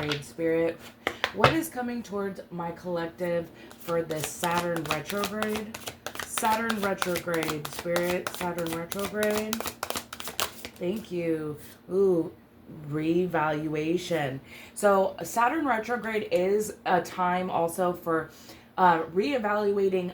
Retrograde, Spirit. What is coming towards my collective for this Saturn Retrograde? Saturn Retrograde, Spirit. Saturn Retrograde. Thank you. Ooh, reevaluation. So Saturn Retrograde is a time also for reevaluating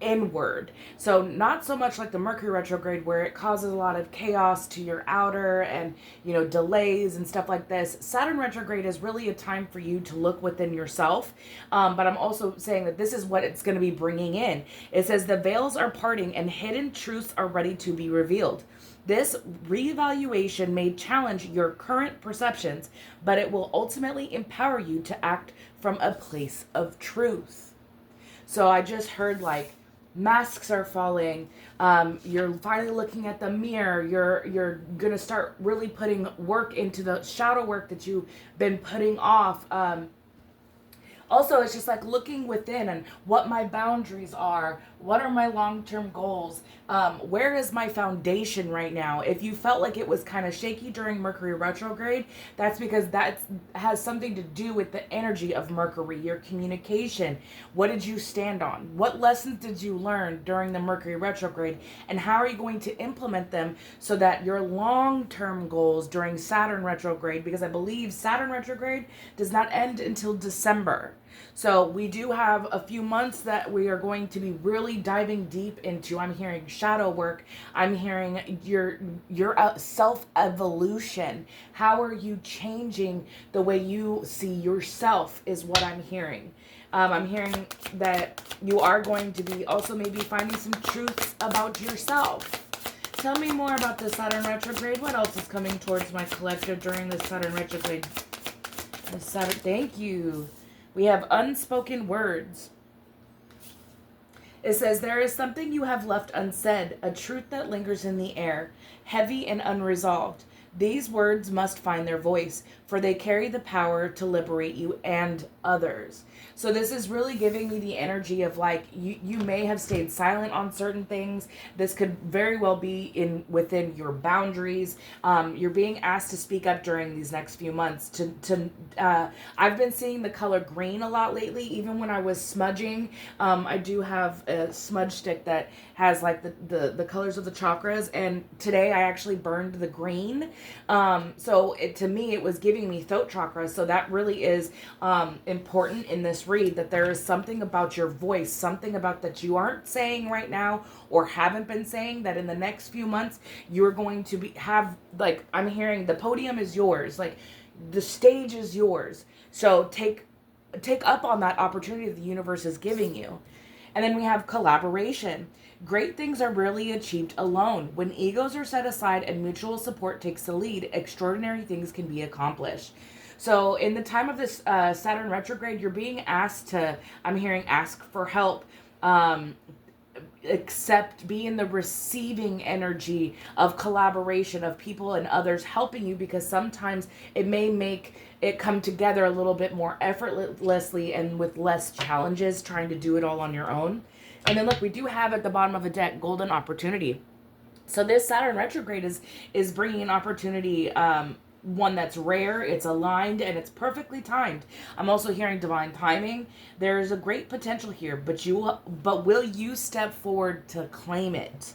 inward. So not so much like the Mercury retrograde where it causes a lot of chaos to your outer and, you know, delays and stuff like this. Saturn retrograde is really a time for you to look within yourself. But I'm also saying that this is what it's going to be bringing in. It says the veils are parting and hidden truths are ready to be revealed. This reevaluation may challenge your current perceptions, but it will ultimately empower you to act from a place of truth. So I just heard like masks are falling. You're finally looking at the mirror. You're gonna start really putting work into the shadow work that you've been putting off. Also, it's just like looking within and what my boundaries are. What are my long-term goals? Where is my foundation right now? If you felt like it was kind of shaky during Mercury retrograde, that's because that has something to do with the energy of Mercury, your communication. What did you stand on? What lessons did you learn during the Mercury retrograde? And how are you going to implement them so that your long-term goals during Saturn retrograde, because I believe Saturn retrograde does not end until December. So we do have a few months that we are going to be really diving deep into. I'm hearing shadow work. I'm hearing your self-evolution. How are you changing the way you see yourself is what I'm hearing. I'm hearing that you are going to be also maybe finding some truths about yourself. Tell me more about the Saturn retrograde. What else is coming towards my collective during the Saturn retrograde? Thank you. We have unspoken words. It says, there is something you have left unsaid, a truth that lingers in the air, heavy and unresolved. These words must find their voice, for they carry the power to liberate you and others. So this is really giving me the energy of like, you may have stayed silent on certain things. This could very well be within your boundaries. You're being asked to speak up during these next few months. I've been seeing the color green a lot lately. Even when I was smudging, I do have a smudge stick that has like the colors of the chakras. And today I actually burned the green. So to me, it was giving me throat chakra. So that really is important in this read, that there is something about your voice, something about that you aren't saying right now or haven't been saying, that in the next few months you're going to have, like, I'm hearing the podium is yours, like the stage is yours. So take up on that opportunity that the universe is giving you. And then we have collaboration. Great things are rarely achieved alone. When egos are set aside and mutual support takes the lead, extraordinary things can be accomplished. So in the time of this Saturn retrograde, you're being asked to, I'm hearing, ask for help, be in the receiving energy of collaboration of people and others helping you, because sometimes it may make it come together a little bit more effortlessly and with less challenges trying to do it all on your own. And then look, we do have at the bottom of the deck, golden opportunity. So this Saturn retrograde is bringing an opportunity, one that's rare, it's aligned, and it's perfectly timed. I'm also hearing divine timing. There's a great potential here, but will you step forward to claim it?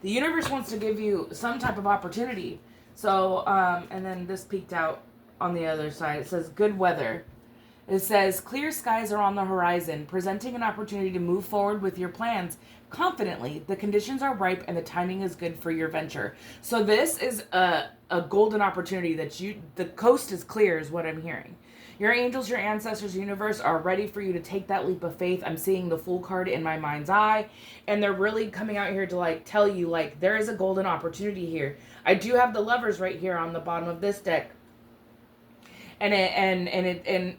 The universe wants to give you some type of opportunity. So, and then this peeked out on the other side. It says good weather. It says clear skies are on the horizon, presenting an opportunity to move forward with your plans confidently. The conditions are ripe and the timing is good for your venture. So this is a golden opportunity that the coast is clear is what I'm hearing. Your angels, your ancestors, universe are ready for you to take that leap of faith. I'm seeing the Fool card in my mind's eye, and they're really coming out here to like tell you like there is a golden opportunity here. I do have the Lovers right here on the bottom of this deck. And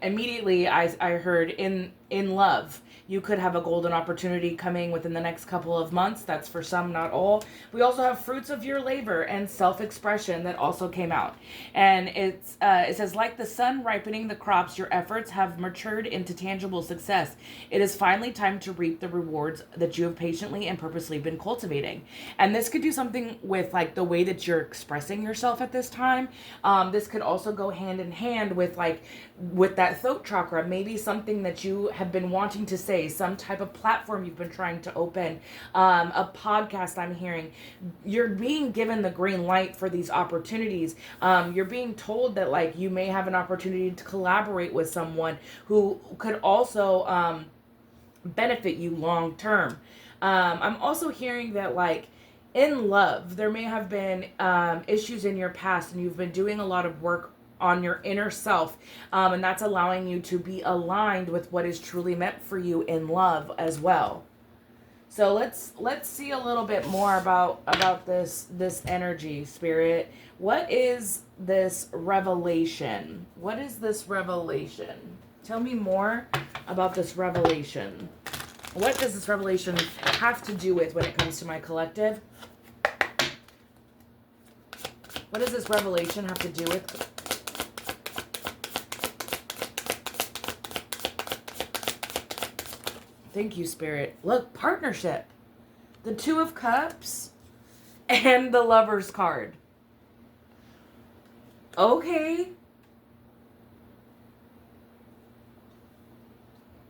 immediately I heard in love. You could have a golden opportunity coming within the next couple of months. That's for some, not all. We also have fruits of your labor and self-expression that also came out. And it says, like the sun ripening the crops, your efforts have matured into tangible success. It is finally time to reap the rewards that you have patiently and purposely been cultivating. And this could do something with like the way that you're expressing yourself at this time. This could also go hand in hand with like with that throat chakra, maybe something that you have been wanting to say, some type of platform you've been trying to open, a podcast I'm hearing. You're being given the green light for these opportunities. You're being told that like you may have an opportunity to collaborate with someone who could also benefit you long term. I'm also hearing that like in love, there may have been issues in your past and you've been doing a lot of work on your inner self, and that's allowing you to be aligned with what is truly meant for you in love as well. So let's see a little bit more about this energy, Spirit. What is this revelation? What is this revelation? Tell me more about this revelation. What does this revelation have to do with when it comes to my collective? What does this revelation have to do with? Thank you, Spirit. Look, partnership. The Two of Cups and the Lover's card. Okay.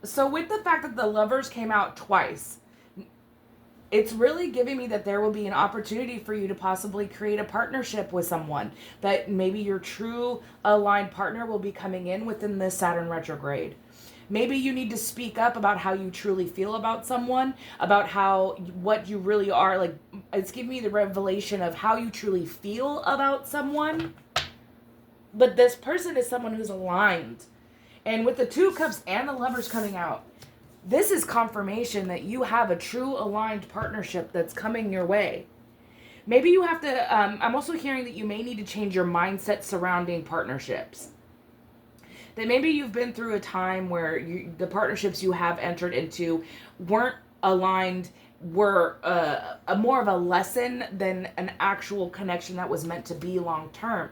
So with the fact that the Lovers came out twice, it's really giving me that there will be an opportunity for you to possibly create a partnership with someone. That maybe your true aligned partner will be coming in within this Saturn retrograde. Maybe you need to speak up about how you truly feel about someone, about what you really are. Like, it's giving me the revelation of how you truly feel about someone. But this person is someone who's aligned. And with the Two of Cups and the Lovers coming out, this is confirmation that you have a true aligned partnership that's coming your way. Maybe you have to, I'm also hearing that you may need to change your mindset surrounding partnerships. That maybe you've been through a time where the partnerships you have entered into weren't aligned, were a more of a lesson than an actual connection that was meant to be long term.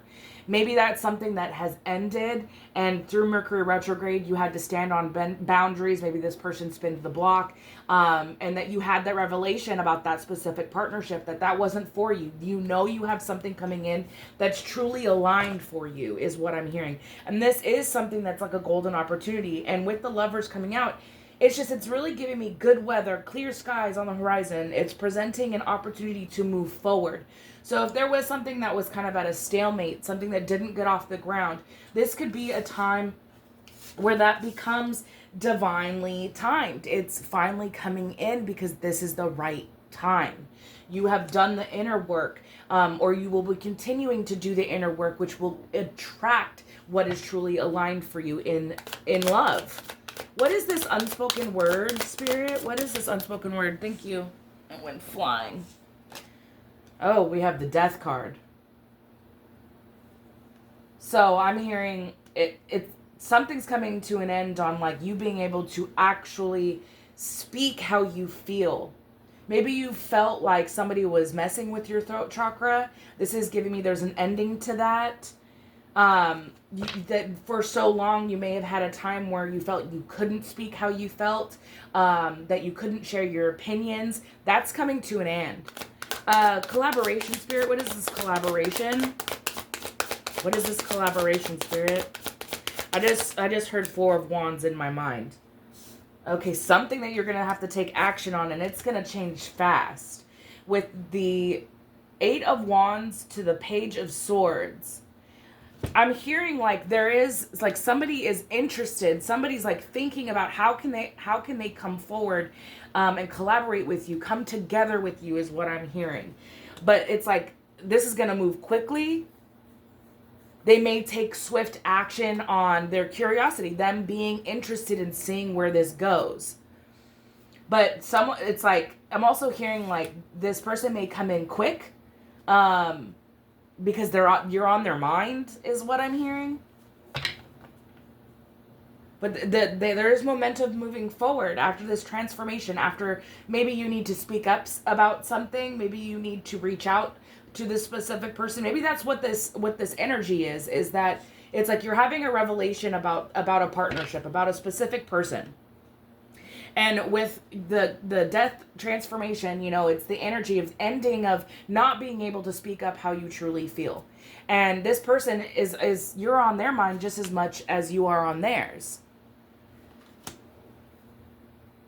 Maybe that's something that has ended, and through Mercury retrograde, you had to stand on boundaries. Maybe this person spins the block, and that you had that revelation about that specific partnership, that wasn't for you. You know you have something coming in that's truly aligned for you, is what I'm hearing. And this is something that's like a golden opportunity. And with the Lovers coming out, it's really giving me good weather, clear skies on the horizon. It's presenting an opportunity to move forward. So if there was something that was kind of at a stalemate, something that didn't get off the ground, this could be a time where that becomes divinely timed. It's finally coming in because this is the right time. You have done the inner work, or you will be continuing to do the inner work, which will attract what is truly aligned for you in love. What is this unspoken word, Spirit? What is this unspoken word? Thank you. It went flying. Oh, we have the Death card. So I'm hearing something's coming to an end on like you being able to actually speak how you feel. Maybe you felt like somebody was messing with your throat chakra. This is giving me there's an ending to that. That for so long you may have had a time where you felt you couldn't speak how you felt, that you couldn't share your opinions. That's coming to an end. Collaboration, Spirit. What is this collaboration? What is this collaboration, Spirit? I just heard Four of Wands in my mind. Okay, something that you're going to have to take action on, and it's going to change fast. With the Eight of Wands to the Page of Swords, I'm hearing like there is like somebody is interested. Somebody's like thinking about how can they come forward and collaborate with you, come together with you is what I'm hearing. But it's like this is going to move quickly. They may take swift action on their curiosity, them being interested in seeing where this goes. But it's like I'm also hearing like this person may come in quick. Because you're on their mind is what I'm hearing. But there is momentum moving forward after this transformation. After maybe you need to speak up about something. Maybe you need to reach out to this specific person. Maybe that's what this energy is that it's like you're having a revelation about a partnership, about a specific person. And with the death transformation, it's the energy of ending of not being able to speak up how you truly feel. And this person is you're on their mind just as much as you are on theirs.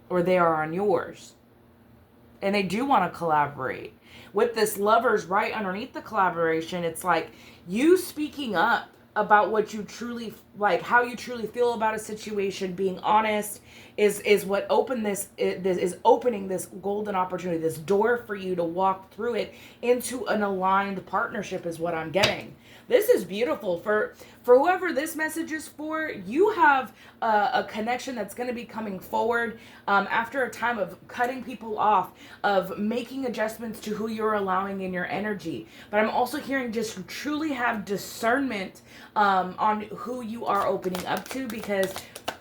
Or they are on yours. And they do want to collaborate. With this Lovers right underneath the collaboration, it's like you speaking up about what you truly like, how you truly feel about a situation, being honest is what is opening this golden opportunity, this door for you to walk through it into an aligned partnership is what I'm getting. This is beautiful for whoever this message is for. You have a connection that's going to be coming forward after a time of cutting people off, of making adjustments to who you're allowing in your energy. But I'm also hearing just truly have discernment on who you are opening up to, because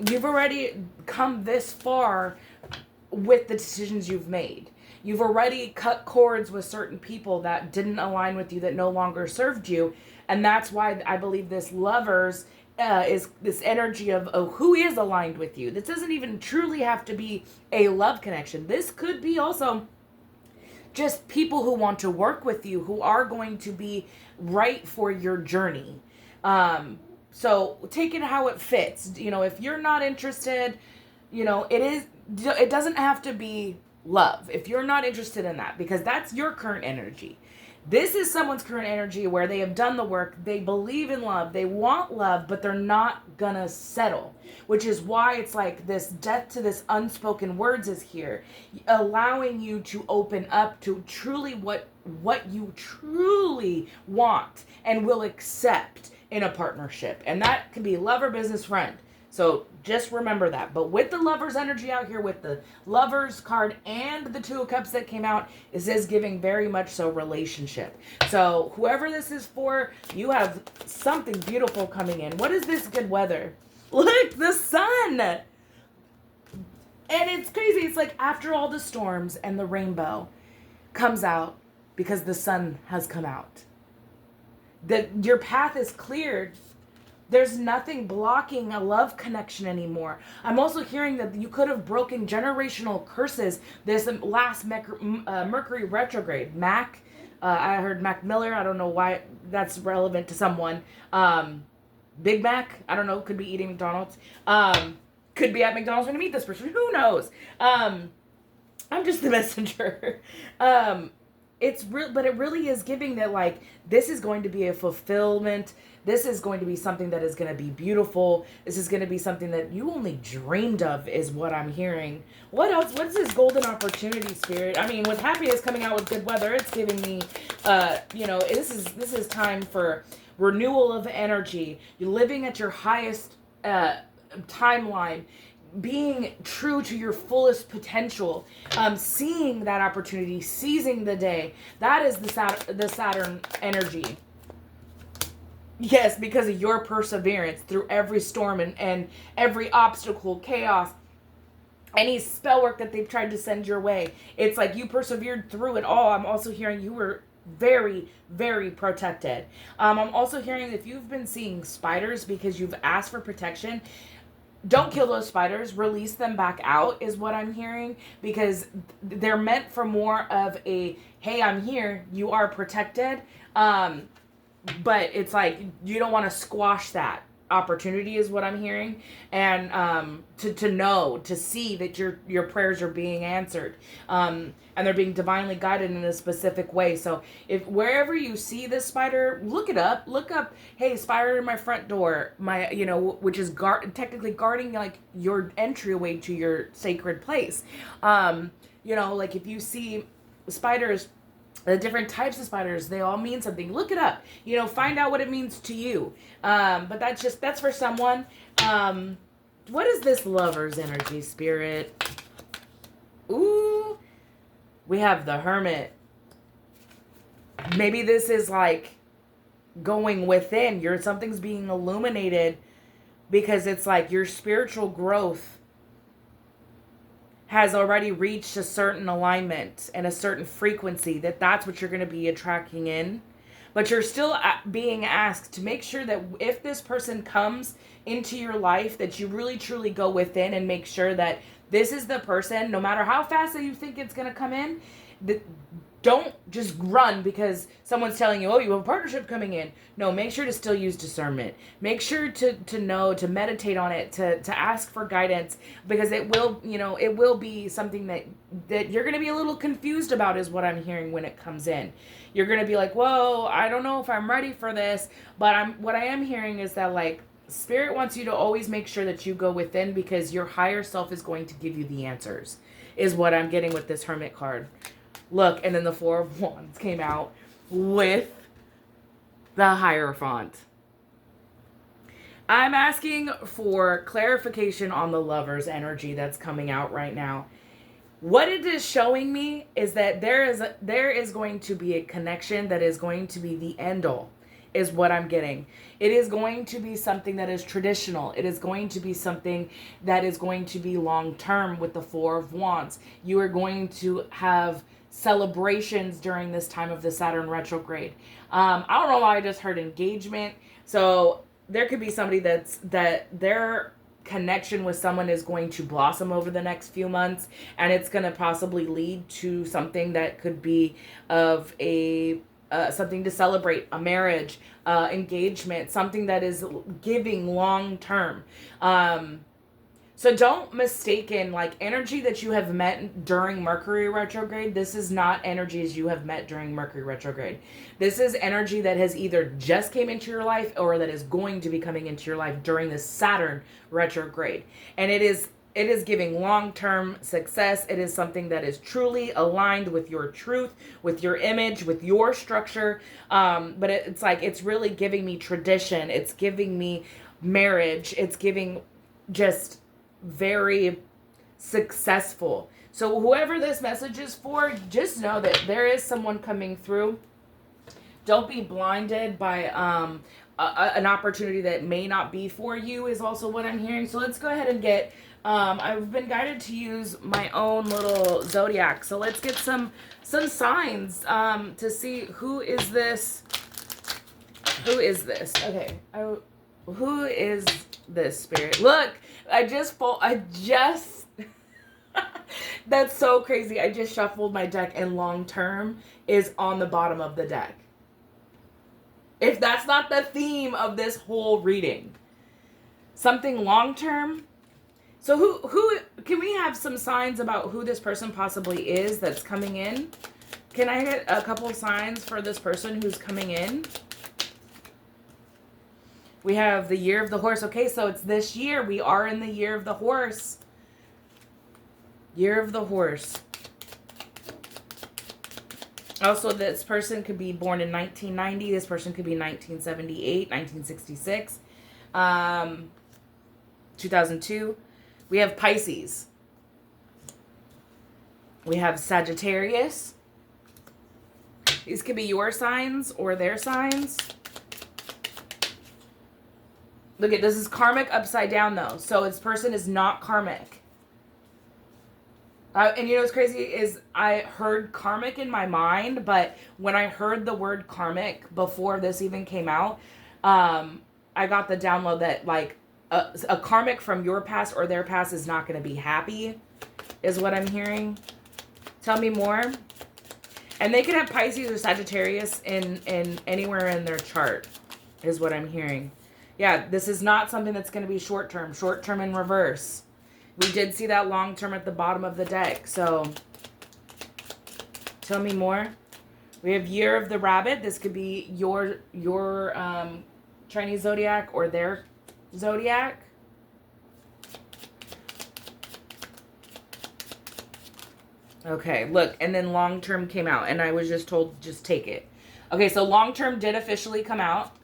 you've already come this far with the decisions you've made. You've already cut cords with certain people that didn't align with you, that no longer served you. And that's why I believe this Lovers is this energy of who is aligned with you. This doesn't even truly have to be a love connection. This could be also just people who want to work with you, who are going to be right for your journey. So take it how it fits. If you're not interested, it doesn't have to be love. If you're not interested in that, because that's your current energy. This is someone's current energy where they have done the work, they believe in love, they want love, but they're not gonna settle, which is why it's like this death to this unspoken words is here, allowing you to open up to truly what you truly want and will accept in a partnership. And that can be love or business friend. So just remember that. But with the Lovers energy out here, with the Lovers card and the Two of Cups that came out, it is giving very much so relationship. So whoever this is for, you have something beautiful coming in. What is this good weather? Look, the sun! And it's crazy. It's like after all the storms and the rainbow comes out because the sun has come out. Your path is cleared. There's nothing blocking a love connection anymore. I'm also hearing that you could have broken generational curses this last Mercury retrograde. I heard Mac Miller. I don't know why that's relevant to someone. Big Mac, I don't know, could be eating McDonald's. Could be at McDonald's when you meet this person. Who knows? I'm just the messenger. It's real, but it really is giving that, like, this is going to be a fulfillment. This is going to be something that is going to be beautiful. This is going to be something that you only dreamed of, is what I'm hearing. What else? What's this golden opportunity, Spirit? I mean, with happiness coming out with good weather, it's giving me, this is time for renewal of energy. You're living at your highest timeline, being true to your fullest potential, seeing that opportunity, seizing the day. That is the Saturn energy. Yes, because of your perseverance through every storm and every obstacle, chaos, any spell work that they've tried to send your way. It's like you persevered through it all. I'm also hearing you were very, very protected. I'm also hearing if you've been seeing spiders because you've asked for protection, don't kill those spiders. Release them back out is what I'm hearing, because they're meant for more of a, hey, I'm here. You are protected. But it's like you don't want to squash that opportunity is what I'm hearing. And to see that your prayers are being answered. And they're being divinely guided in a specific way. So if wherever you see this spider, look up, hey, spider in my front door, which is technically guarding like your entryway to your sacred place. Like if you see spiders, the different types of spiders, they all mean something. Look it up, find out what it means to you. But that's for someone. What is this Lover's energy, Spirit? Ooh. We have the Hermit. Maybe this is like going within. Something's being illuminated, because it's like your spiritual growth has already reached a certain alignment and a certain frequency, that's what you're going to be attracting in. But you're still being asked to make sure that if this person comes into your life, that you really truly go within and make sure that this is the person, no matter how fast that you think it's going to come in, don't just run because someone's telling you, oh, you have a partnership coming in. No, make sure to still use discernment. Make sure to know, to meditate on it, to ask for guidance, because it will, it will be something that you're going to be a little confused about, is what I'm hearing when it comes in. You're going to be like, whoa, I don't know if I'm ready for this. But what I am hearing is that, like, Spirit wants you to always make sure that you go within, because your higher self is going to give you the answers, is what I'm getting with this Hermit card. Look, and then the Four of Wands came out with the Hierophant. I'm asking for clarification on the Lover's energy that's coming out right now. What it is showing me is that there is going to be a connection that is going to be the end all, is what I'm getting. It is going to be something that is traditional. It is going to be something that is going to be long term with the Four of Wands. You are going to have celebrations during this time of the Saturn retrograde. I don't know why I just heard engagement. So there could be somebody that their connection with someone is going to blossom over the next few months, and it's going to possibly lead to something that could be of a something to celebrate, a marriage, engagement, something that is giving long term. So don't mistaken, like, energy that you have met during Mercury retrograde. This is not energies you have met during Mercury retrograde. This is energy that has either just came into your life or that is going to be coming into your life during the Saturn retrograde. And it is giving long-term success. It is something that is truly aligned with your truth, with your image, with your structure. But it's like, it's really giving me tradition. It's giving me marriage. It's giving just very successful. So whoever this message is for, just know that there is someone coming through. Don't be blinded by an opportunity that may not be for you, is also what I'm hearing. So let's go ahead and get I've been guided to use my own little zodiac. So let's get some signs to see who is this. Who is this? Okay. Who is this, Spirit? Look, that's so crazy. I just shuffled my deck, and long term is on the bottom of the deck. If that's not the theme of this whole reading, something long term. So who can we have some signs about who this person possibly is that's coming in? Can I get a couple of signs for this person who's coming in? We have the year of the horse. Okay, so it's this year. We are in the year of the horse. Year of the horse. Also, this person could be born in 1990. This person could be 1978, 1966, 2002. We have Pisces. We have Sagittarius. These could be your signs or their signs. Look at this, is karmic upside down though. So this person is not karmic. And you know what's crazy is I heard karmic in my mind, but when I heard the word karmic before this even came out, I got the download that, like, a karmic from your past or their past is not going to be happy, is what I'm hearing. Tell me more. And they could have Pisces or Sagittarius in anywhere in their chart, is what I'm hearing. Yeah, this is not something that's going to be short-term. Short-term in reverse. We did see that long-term at the bottom of the deck. So, tell me more. We have Year of the Rabbit. This could be your Chinese zodiac or their zodiac. Okay, look. And then long-term came out. And I was just told, just take it. Okay, so long-term did officially come out.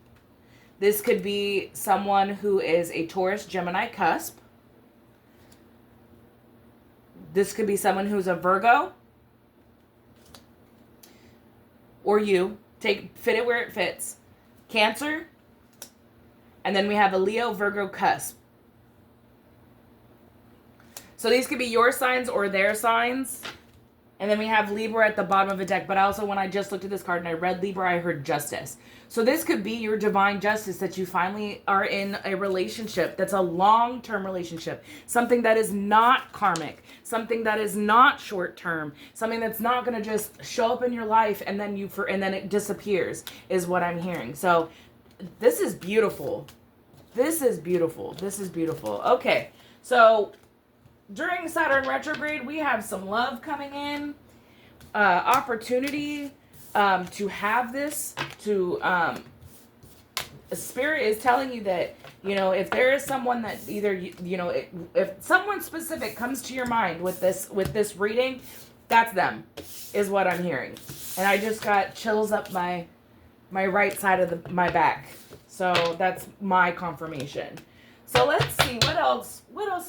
This could be someone who is a Taurus, Gemini cusp. This could be someone who's a Virgo. Or you. Fit it where it fits. Cancer. And then we have a Leo, Virgo cusp. So these could be your signs or their signs. And then we have Libra at the bottom of the deck. But also, when I just looked at this card and I read Libra, I heard justice. So this could be your divine justice, that you finally are in a relationship that's a long-term relationship. Something that is not karmic. Something that is not short-term. Something that's not going to just show up in your life and then it disappears, is what I'm hearing. So this is beautiful. This is beautiful. This is beautiful. Okay. So during Saturn retrograde, we have some love coming in, opportunity to have this, Spirit is telling you that, if there is someone that either, if someone specific comes to your mind with this reading, that's them, is what I'm hearing. And I just got chills up my right side of my back. So that's my confirmation. So let's see, what else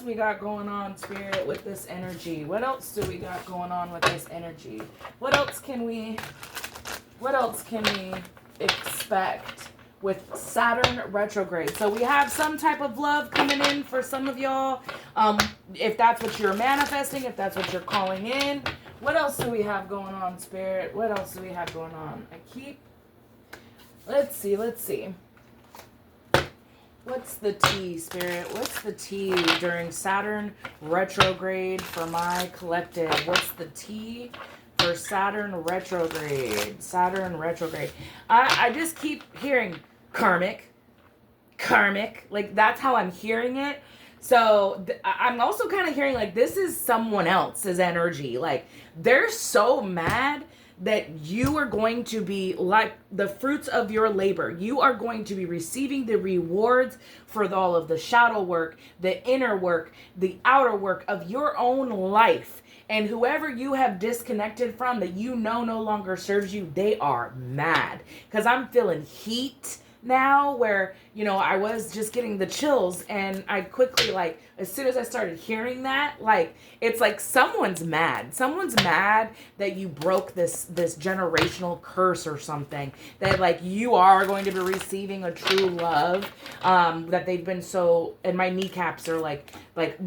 we got going on, Spirit, with this energy? What else do we got going on with this energy? What else can we expect with Saturn retrograde? So we have some type of love coming in for some of y'all. If that's what you're manifesting, if that's what you're calling in. What else do we have going on, Spirit? What else do we have going on? Let's see. What's the tea, Spirit? What's the tea during Saturn retrograde for my collective? What's the tea for Saturn retrograde? Saturn retrograde. I just keep hearing karmic. Like, that's how I'm hearing it. So I'm also kind of hearing, like, this is someone else's energy. Like, they're so mad that you are going to be like the fruits of your labor. You are going to be receiving the rewards for all of the shadow work, the inner work, the outer work of your own life. And whoever you have disconnected from that no longer serves you, they are mad. Because I'm feeling heat now where, I was just getting the chills, and I quickly, like, as soon as I started hearing that, like, it's like someone's mad. Someone's mad that you broke this generational curse or something, that, like, you are going to be receiving a true love, that they've been so, and my kneecaps are like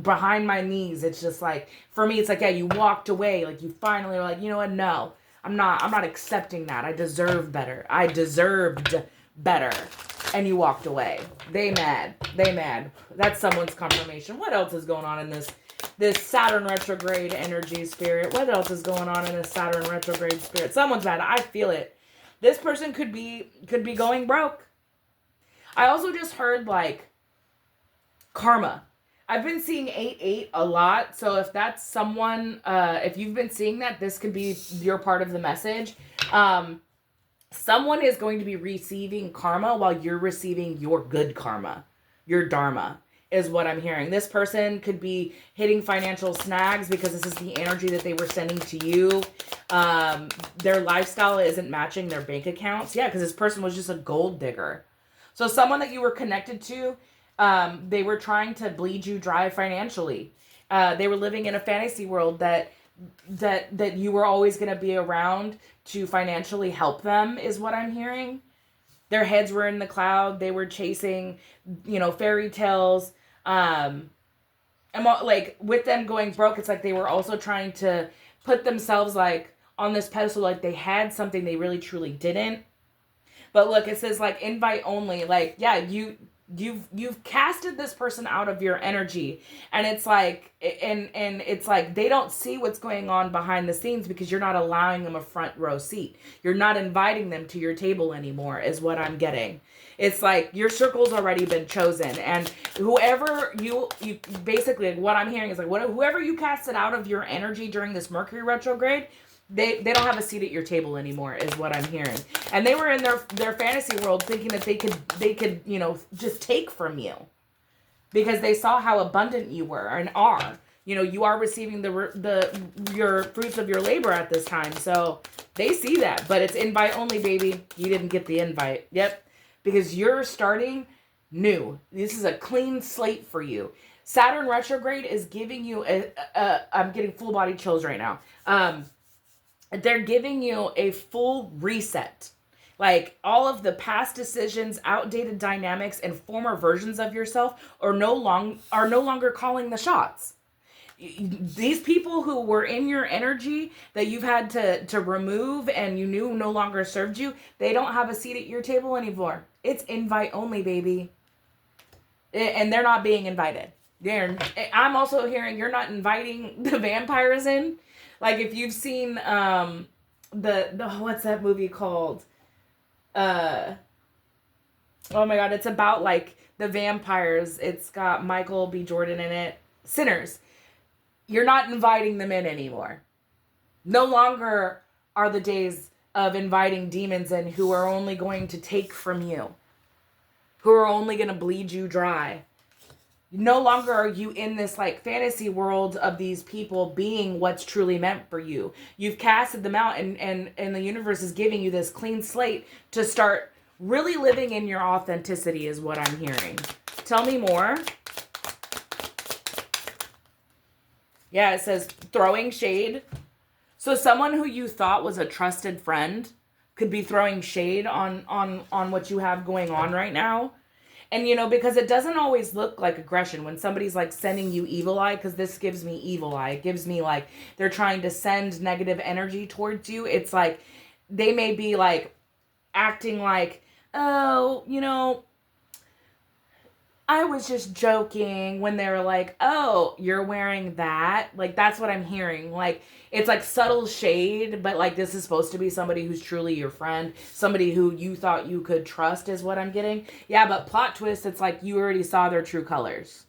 behind my knees. It's just like, for me, it's like, yeah, you walked away, like, you finally were like, you know what, no, I'm not accepting that. I deserve better. I deserved better. And you walked away. They mad. That's someone's confirmation. What else is going on in this Saturn retrograde energy, Spirit? What else is going on in this Saturn retrograde, Spirit? Someone's mad. I feel it. This person could be going broke. I also just heard, like, karma. I've been seeing 8-8 a lot. So if that's someone, if you've been seeing that, this could be your part of the message. Someone is going to be receiving karma while you're receiving your good karma. Your dharma is what I'm hearing. This person could be hitting financial snags because this is the energy that they were sending to you. Their lifestyle isn't matching their bank accounts. Yeah, because this person was just a gold digger. So someone that you were connected to, they were trying to bleed you dry financially. They were living in a fantasy world that you were always going to be around to financially help them, is what I'm hearing. Their heads were in the cloud. They were chasing, fairy tales. And like, with them going broke, it's like they were also trying to put themselves, like, on this pedestal, like they had something they really truly didn't. But look, it says, like, invite only. Like, yeah, you've casted this person out of your energy, and it's like, and it's like they don't see what's going on behind the scenes because you're not allowing them a front row seat. You're not inviting them to your table anymore, is what I'm getting. It's like your circle's already been chosen, and whoever you basically, like, what I'm hearing is, like, whoever you casted out of your energy during this Mercury retrograde, they don't have a seat at your table anymore, is what I'm hearing. And they were in their fantasy world thinking that they could just take from you because they saw how abundant you were and are. You are receiving your fruits of your labor at this time. So they see that, but it's invite only, baby. You didn't get the invite. Yep. Because you're starting new. This is a clean slate for you. Saturn retrograde is giving you I'm getting full body chills right now. They're giving you a full reset. Like, all of the past decisions, outdated dynamics, and former versions of yourself are no longer calling the shots. these people who were in your energy that you've had to remove and you knew no longer served you, they don't have a seat at your table anymore. It's invite only, baby. And they're not being invited. I'm also hearing you're not inviting the vampires in. Like if you've seen the what's that movie called? Oh my god, it's about like the vampires. It's got Michael B. Jordan in it. Sinners. You're not inviting them in anymore. No longer are the days of inviting demons in who are only going to take from you, who are only going to bleed you dry. No longer are you in this like fantasy world of these people being what's truly meant for you. You've casted them out, and the universe is giving you this clean slate to start really living in your authenticity is what I'm hearing. Tell me more. Yeah, it says throwing shade. So someone who you thought was a trusted friend could be throwing shade on what you have going on right now. And, you know, because it doesn't always look like aggression when somebody's like sending you evil eye, because this gives me evil eye. It gives me like they're trying to send negative energy towards you. It's like they may be like acting like, oh, you know, I was just joking, when they're like, oh, you're wearing that. Like, that's what I'm hearing. Like, it's like subtle shade, but like this is supposed to be somebody who's truly your friend. Somebody who you thought you could trust is what I'm getting. Yeah, but plot twist, it's like you already saw their true colors.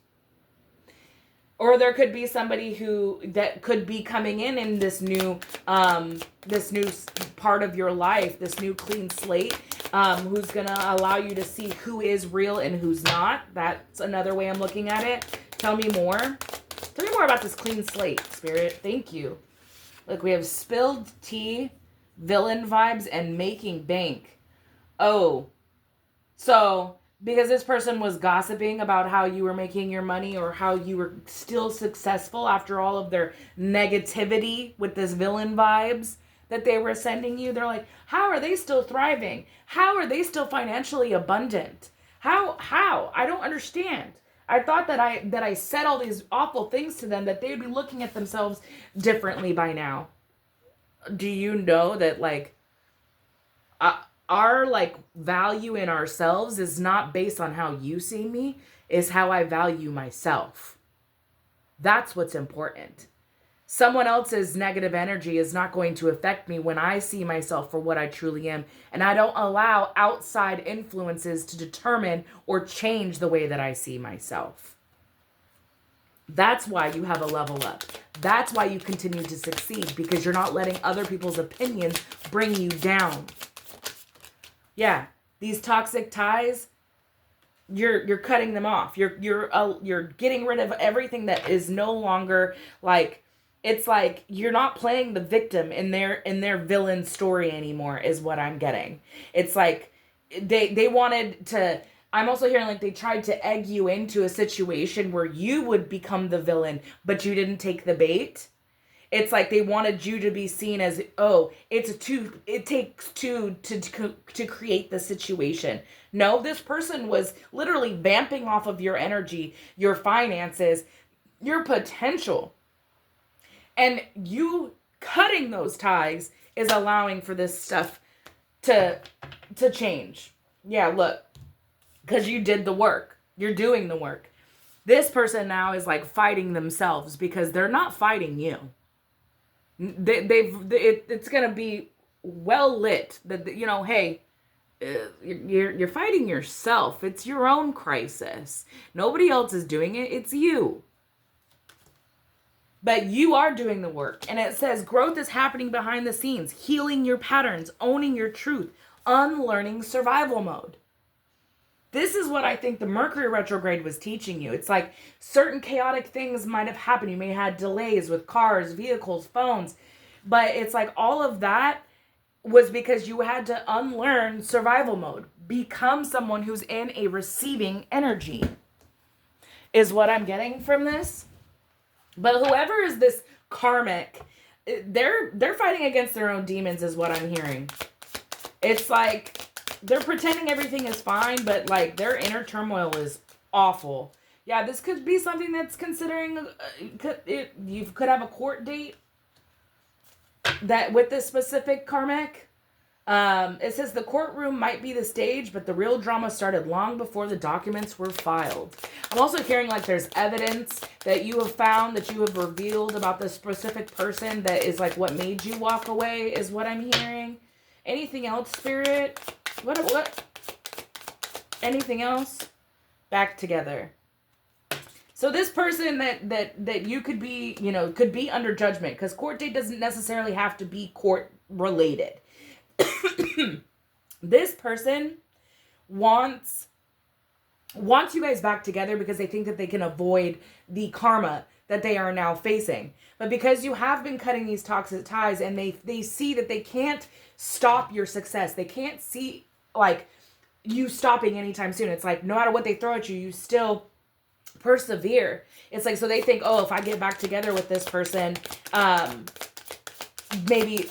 Or there could be somebody who that could be coming in this new part of your life, this new clean slate, who's gonna allow you to see who is real and who's not. That's another way I'm looking at it. Tell me more. Tell me more about this clean slate, Spirit. Thank you. Look, we have spilled tea, villain vibes, and making bank. Oh, so because this person was gossiping about how you were making your money or how you were still successful after all of their negativity with this villain vibes that they were sending you. They're like, how are they still thriving? How are they still financially abundant? How? I don't understand. I thought that I said all these awful things to them, that they would be looking at themselves differently by now. Do you know that like our like value in ourselves is not based on how you see me, is how I value myself. That's what's important. Someone else's negative energy is not going to affect me when I see myself for what I truly am, and I don't allow outside influences to determine or change the way that I see myself. That's why you have a level up. That's why you continue to succeed, because you're not letting other people's opinions bring you down. Yeah, these toxic ties, you're cutting them off. You're getting rid of everything that is no longer like, it's like you're not playing the victim in their villain story anymore is what I'm getting. It's like they wanted to, I'm also hearing like they tried to egg you into a situation where you would become the villain, but you didn't take the bait. It's like they wanted you to be seen as, oh, it takes two to create the situation. No, this person was literally vamping off of your energy, your finances, your potential. And you cutting those ties is allowing for this stuff to change. Yeah, look, because you did the work. You're doing the work. This person now is like fighting themselves because they're not fighting you. It's gonna be well lit that, you know, hey, you're fighting yourself. It's your own crisis. Nobody else is doing it. It's you. But you are doing the work. And it says growth is happening behind the scenes, healing your patterns, owning your truth, unlearning survival mode. This is what I think the Mercury retrograde was teaching you. It's like certain chaotic things might have happened. You may have had delays with cars, vehicles, phones. But it's like all of that was because you had to unlearn survival mode. Become someone who's in a receiving energy is what I'm getting from this. But whoever is this karmic, they're fighting against their own demons is what I'm hearing. It's like they're pretending everything is fine, but like their inner turmoil is awful. Yeah, this could be something that's considering, you could have a court date that with this specific karmic. It says the courtroom might be the stage, but the real drama started long before the documents were filed. I'm also hearing like there's evidence that you have found, that you have revealed about this specific person that is like what made you walk away, is what I'm hearing. Anything else, Spirit? What? Anything else? Back together. So this person that you could be, could be under judgment, because court date doesn't necessarily have to be court related. This person wants you guys back together because they think that they can avoid the karma that they are now facing. But because you have been cutting these toxic ties, and they see that they can't stop your success. They can't see like you stopping anytime soon. It's like no matter what they throw at you, you still persevere. It's like, so they think, oh, if I get back together with this person, maybe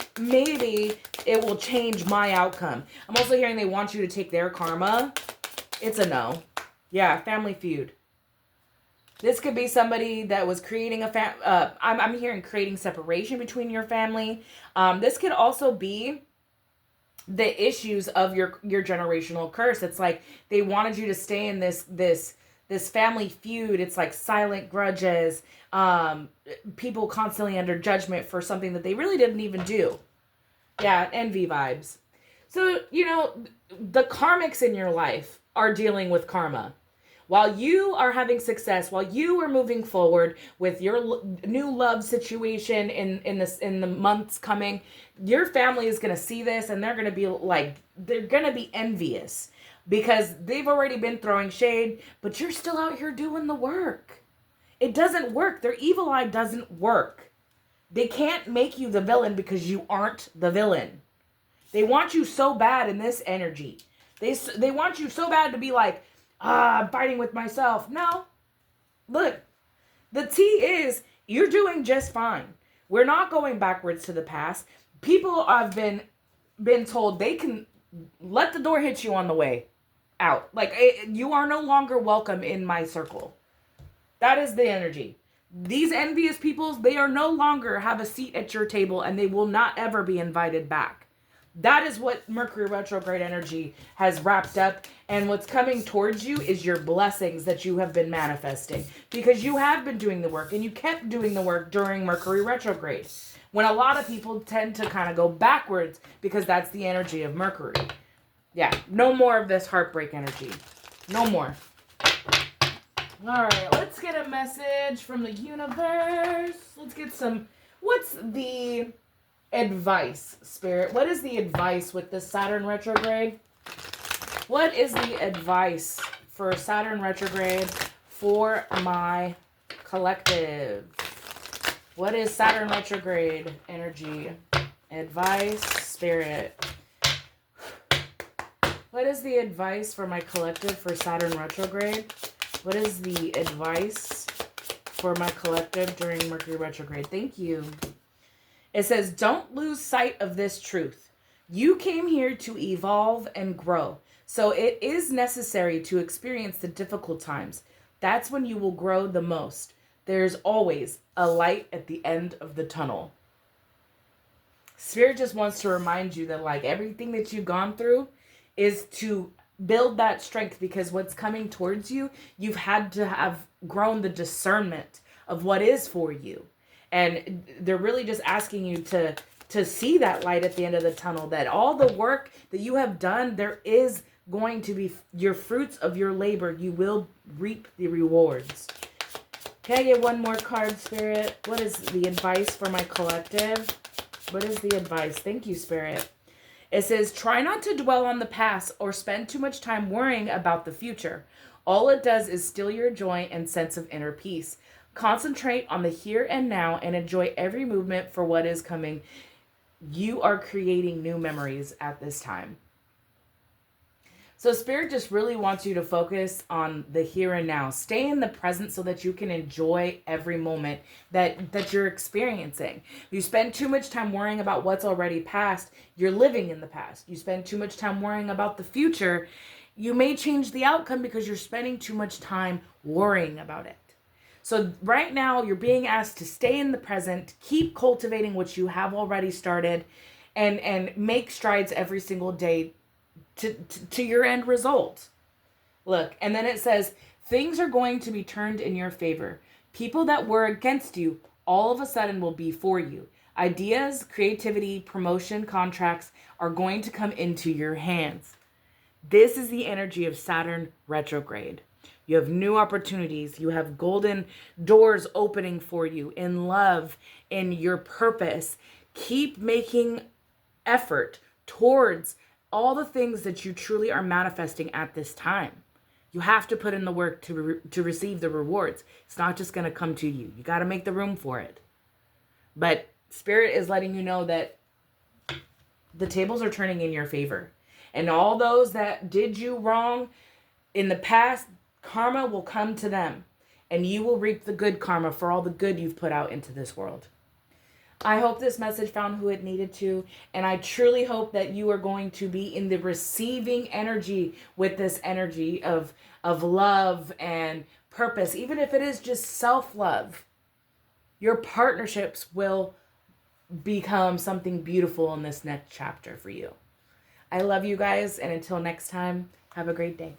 it will change my outcome. I'm also hearing they want you to take their karma. It's a no. Yeah, family feud. This could be somebody that was creating I'm hearing creating separation between your family. This could also be the issues of your generational curse. It's like they wanted you to stay in this family feud. It's like silent grudges, people constantly under judgment for something that they really didn't even do. Yeah, envy vibes. So, the karmics in your life are dealing with karma. While you are having success, while you are moving forward with your new love situation in the months coming, your family is going to see this and they're going to be like, they're going to be envious because they've already been throwing shade, but you're still out here doing the work. It doesn't work. Their evil eye doesn't work. They can't make you the villain because you aren't the villain. They want you so bad in this energy. They want you so bad to be like, I'm fighting with myself. No. Look, the T is you're doing just fine. We're not going backwards to the past. People have been told they can let the door hit you on the way out. Like, you are no longer welcome in my circle. That is the energy. These envious peoples, they are no longer have a seat at your table and they will not ever be invited back. That is what Mercury retrograde energy has wrapped up. And what's coming towards you is your blessings that you have been manifesting. Because you have been doing the work and you kept doing the work during Mercury retrograde. When a lot of people tend to kind of go backwards because that's the energy of Mercury. Yeah, no more of this heartbreak energy. No more. All right, let's get a message from the universe. Let's get some, what's the advice, Spirit? What is the advice with the Saturn retrograde? What is the advice for Saturn retrograde for my collective? What is Saturn retrograde energy? Advice, Spirit. What is the advice for my collective for Saturn retrograde? What is the advice for my collective during Mercury retrograde? Thank you. It says, don't lose sight of this truth. You came here to evolve and grow. So it is necessary to experience the difficult times. That's when you will grow the most. There's always a light at the end of the tunnel. Spirit just wants to remind you that like everything that you've gone through is to build that strength, because what's coming towards you, you've had to have grown the discernment of what is for you. And they're really just asking you to see that light at the end of the tunnel, that all the work that you have done, there is going to be your fruits of your labor. You will reap the rewards. Can I get one more card, Spirit? What is the advice for my collective? What is the advice? Thank you, Spirit. It says, try not to dwell on the past or spend too much time worrying about the future. All it does is steal your joy and sense of inner peace. Concentrate on the here and now and enjoy every movement for what is coming. You are creating new memories at this time. So Spirit just really wants you to focus on the here and now. Stay in the present so that you can enjoy every moment that you're experiencing. You spend too much time worrying about what's already past, you're living in the past. You spend too much time worrying about the future, You may change the outcome because you're spending too much time worrying about it. So right now you're being asked to stay in the present, keep cultivating what you have already started, and make strides every single day to your end result. Look, and then it says, things are going to be turned in your favor. People that were against you all of a sudden will be for you. Ideas, creativity, promotion, contracts are going to come into your hands. This is the energy of Saturn retrograde. You have new opportunities. You have golden doors opening for you in love, in your purpose. Keep making effort towards all the things that you truly are manifesting at this time. You have to put in the work to receive the rewards. It's not just going to come to you. You got to make the room for it. But Spirit is letting you know that the tables are turning in your favor. And all those that did you wrong in the past, karma will come to them. And you will reap the good karma for all the good you've put out into this world. I hope this message found who it needed to. And I truly hope that you are going to be in the receiving energy with this energy of love and purpose. Even if it is just self-love, your partnerships will become something beautiful in this next chapter for you. I love you guys. And until next time, have a great day.